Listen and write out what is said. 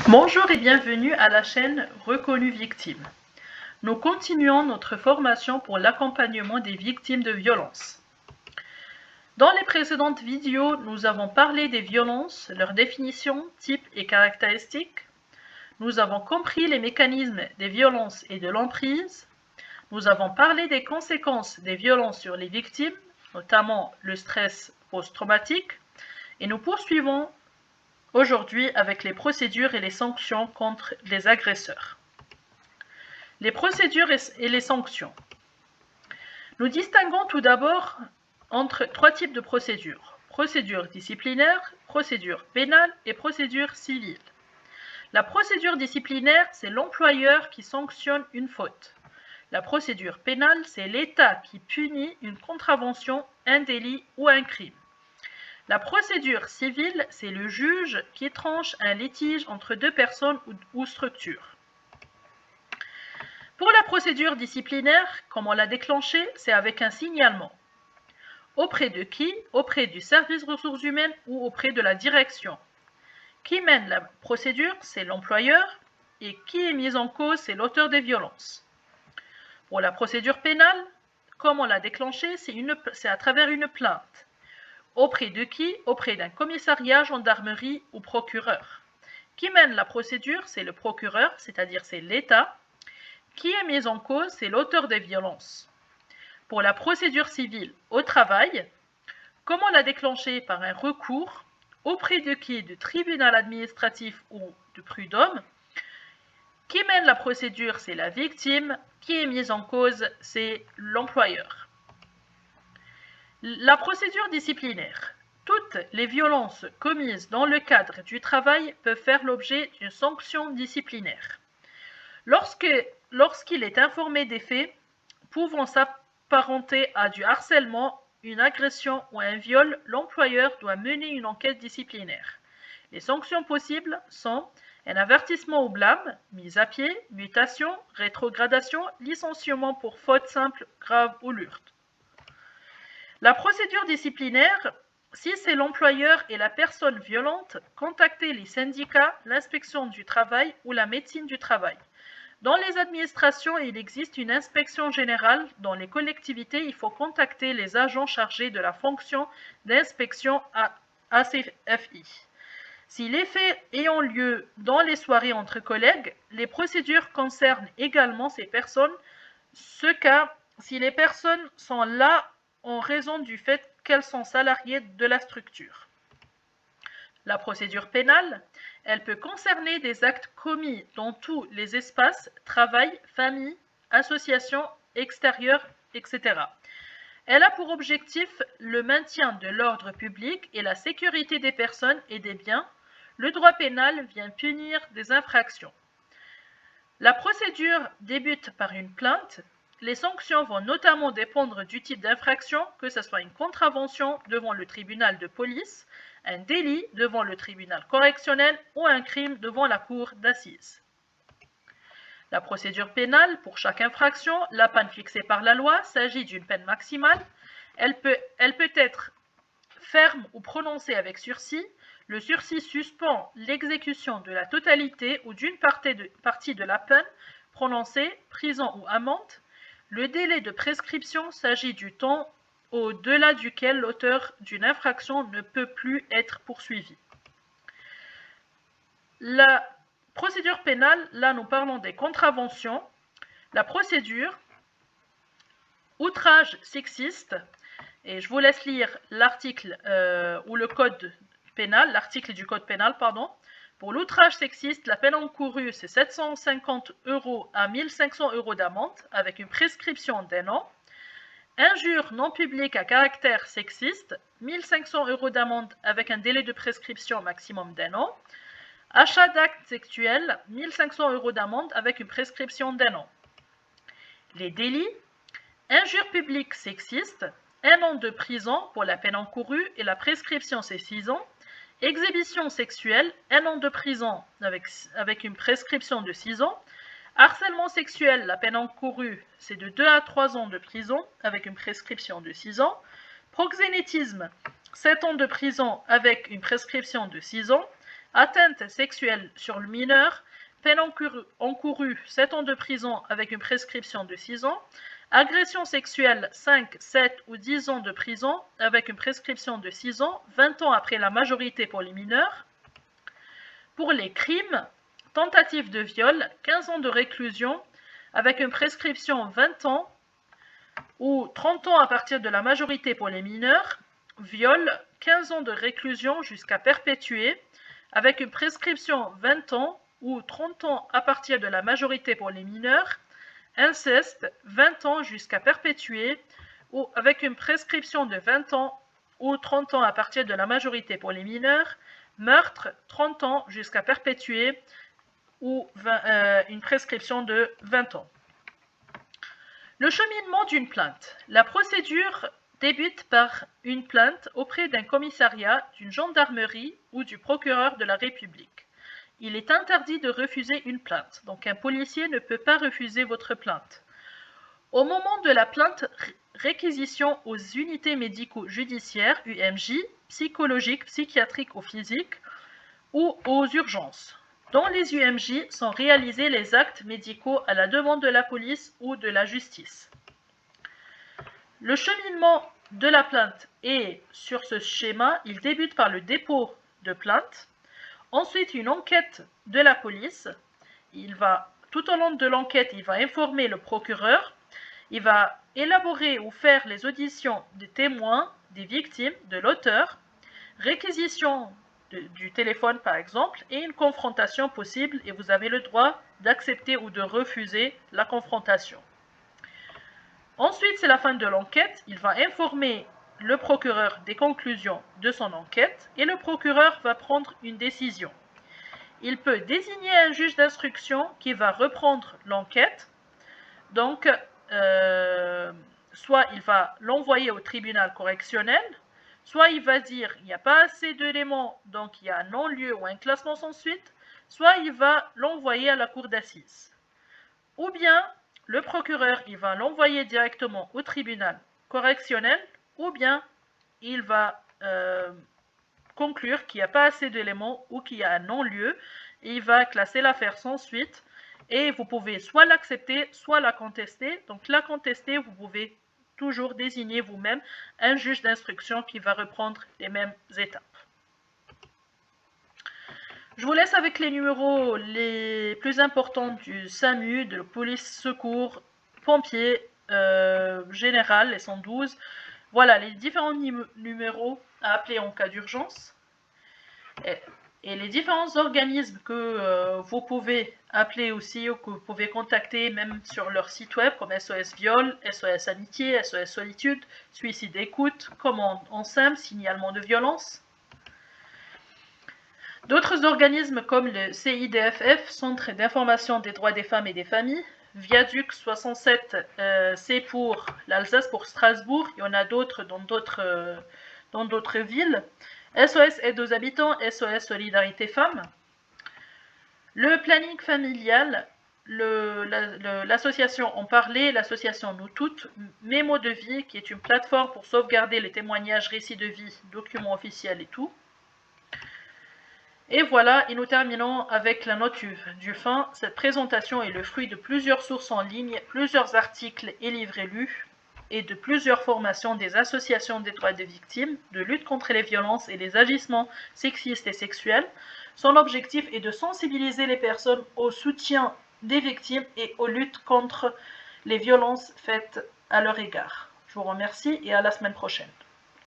Bonjour et bienvenue à la chaîne Reconnue Victime. Nous continuons notre formation pour l'accompagnement des victimes de violences. Dans les précédentes vidéos, nous avons parlé des violences, leur définition, type et caractéristiques. Nous avons compris les mécanismes des violences et de l'emprise. Nous avons parlé des conséquences des violences sur les victimes, notamment le stress post-traumatique. Et nous poursuivons aujourd'hui avec les procédures et les sanctions contre les agresseurs. Les procédures et les sanctions. Nous distinguons tout d'abord entre trois types de procédures. Procédure disciplinaire, procédure pénale et procédure civile. La procédure disciplinaire, c'est l'employeur qui sanctionne une faute. La procédure pénale, c'est l'État qui punit une contravention, un délit ou un crime. La procédure civile, c'est le juge qui tranche un litige entre deux personnes ou structures. Pour la procédure disciplinaire, comment la déclencher? C'est avec un signalement. Auprès de qui? Auprès du service ressources humaines ou auprès de la direction. Qui mène la procédure? C'est l'employeur. Et qui est mis en cause? C'est l'auteur des violences. Pour la procédure pénale, comment la déclencher? C'est à travers une plainte. Auprès de qui? Auprès d'un commissariat, gendarmerie ou procureur. Qui mène la procédure? C'est le procureur, c'est-à-dire c'est l'État. Qui est mis en cause? C'est l'auteur des violences. Pour la procédure civile au travail, comment la déclencher? Par un recours. Auprès de qui? Du tribunal administratif ou du prud'homme. Qui mène la procédure? C'est la victime. Qui est mise en cause? C'est l'employeur. La procédure disciplinaire. Toutes les violences commises dans le cadre du travail peuvent faire l'objet d'une sanction disciplinaire. Lorsqu'il est informé des faits pouvant s'apparenter à du harcèlement, une agression ou un viol, l'employeur doit mener une enquête disciplinaire. Les sanctions possibles sont un avertissement au blâme, mise à pied, mutation, rétrogradation, licenciement pour faute simple, grave ou lourde. La procédure disciplinaire, si c'est l'employeur et la personne violente, contactez les syndicats, l'inspection du travail ou la médecine du travail. Dans les administrations, il existe une inspection générale. Dans les collectivités, il faut contacter les agents chargés de la fonction d'inspection ACFI. Si les faits ayant lieu dans les soirées entre collègues, les procédures concernent également ces personnes. Ce cas, si les personnes sont là en raison du fait qu'elles sont salariées de la structure. La procédure pénale, elle peut concerner des actes commis dans tous les espaces, travail, famille, associations, extérieures, etc. Elle a pour objectif le maintien de l'ordre public et la sécurité des personnes et des biens. Le droit pénal vient punir des infractions. La procédure débute par une plainte. Les sanctions vont notamment dépendre du type d'infraction, que ce soit une contravention devant le tribunal de police, un délit devant le tribunal correctionnel ou un crime devant la cour d'assises. La procédure pénale, pour chaque infraction, la peine fixée par la loi s'agit d'une peine maximale. Elle peut être ferme ou prononcée avec sursis. Le sursis suspend l'exécution de la totalité ou d'une partie de la peine prononcée, prison ou amende. Le délai de prescription s'agit du temps au-delà duquel l'auteur d'une infraction ne peut plus être poursuivi. La procédure pénale, là nous parlons des contraventions. La procédure, outrage sexiste, et je vous laisse lire l'article ou le code pénal, l'article du code pénal, pardon. Pour l'outrage sexiste, la peine encourue, c'est 750 € à 1500 € d'amende, avec une prescription d'1 an. Injure non publique à caractère sexiste, 1500 € d'amende avec un délai de prescription maximum d'1 an. Achat d'actes sexuels, 1500 € d'amende avec une prescription d'1 an. Les délits, injure publique sexiste, 1 an de prison pour la peine encourue et la prescription c'est 6 ans. Exhibition sexuelle, 1 an de prison avec une prescription de 6 ans. Harcèlement sexuel, la peine encourue, c'est de 2 à 3 ans de prison avec une prescription de 6 ans. Proxénétisme, 7 ans de prison avec une prescription de 6 ans. Atteinte sexuelle sur le mineur, peine encourue 7 ans de prison avec une prescription de 6 ans. Agression sexuelle 5, 7 ou 10 ans de prison avec une prescription de 6 ans, 20 ans après la majorité pour les mineurs. Pour les crimes, tentative de viol, 15 ans de réclusion avec une prescription 20 ans ou 30 ans à partir de la majorité pour les mineurs. Viol, 15 ans de réclusion jusqu'à perpétuité avec une prescription 20 ans ou 30 ans à partir de la majorité pour les mineurs. Inceste, 20 ans jusqu'à perpétuité ou avec une prescription de 20 ans ou 30 ans à partir de la majorité pour les mineurs. Meurtre, 30 ans jusqu'à perpétuité ou une prescription de 20 ans. Le cheminement d'une plainte. La procédure débute par une plainte auprès d'un commissariat, d'une gendarmerie ou du procureur de la République. Il est interdit de refuser une plainte, donc un policier ne peut pas refuser votre plainte. Au moment de la plainte, réquisition aux unités médico-judiciaires, UMJ, psychologiques, psychiatriques ou physiques, ou aux urgences. Dans les UMJ sont réalisés les actes médicaux à la demande de la police ou de la justice. Le cheminement de la plainte est sur ce schéma, il débute par le dépôt de plainte. Ensuite, une enquête de la police. Tout au long de l'enquête, il va informer le procureur. Il va élaborer ou faire les auditions des témoins, des victimes, de l'auteur, réquisition du téléphone par exemple, et une confrontation possible, et vous avez le droit d'accepter ou de refuser la confrontation. Ensuite, c'est la fin de l'enquête. Il va informer le procureur des conclusions de son enquête et le procureur va prendre une décision. Il peut désigner un juge d'instruction qui va reprendre l'enquête. Donc, soit il va l'envoyer au tribunal correctionnel, soit il va dire il n'y a pas assez d'éléments, donc il y a un non-lieu ou un classement sans suite, soit il va l'envoyer à la cour d'assises. Ou bien, le procureur il va l'envoyer directement au tribunal correctionnel, ou bien il va conclure qu'il n'y a pas assez d'éléments ou qu'il y a un non-lieu, et il va classer l'affaire sans suite, et vous pouvez soit l'accepter, soit la contester. Donc la contester, vous pouvez toujours désigner vous-même un juge d'instruction qui va reprendre les mêmes étapes. Je vous laisse avec les numéros les plus importants du SAMU, de la police, secours, pompiers, général, les 112. Voilà les différents numéros à appeler en cas d'urgence. Et les différents organismes que vous pouvez appeler aussi ou que vous pouvez contacter même sur leur site web comme SOS Viol, SOS Amitié, SOS Solitude, Suicide Écoute, Commande en SAM, Signalement de violence. D'autres organismes comme le CIDFF, Centre d'information des droits des femmes et des familles, Viaduc 67, c'est pour l'Alsace, pour Strasbourg, il y en a d'autres dans d'autres villes. SOS Aide aux habitants, SOS Solidarité Femmes. Le planning familial, l'association En Parler, l'association Nous Toutes, Mémo de vie, qui est une plateforme pour sauvegarder les témoignages, récits de vie, documents officiels et tout. Et voilà, et nous terminons avec la note du fin. Cette présentation est le fruit de plusieurs sources en ligne, plusieurs articles et livres lus, et de plusieurs formations des associations des droits des victimes, de lutte contre les violences et les agissements sexistes et sexuels. Son objectif est de sensibiliser les personnes au soutien des victimes et aux luttes contre les violences faites à leur égard. Je vous remercie et à la semaine prochaine.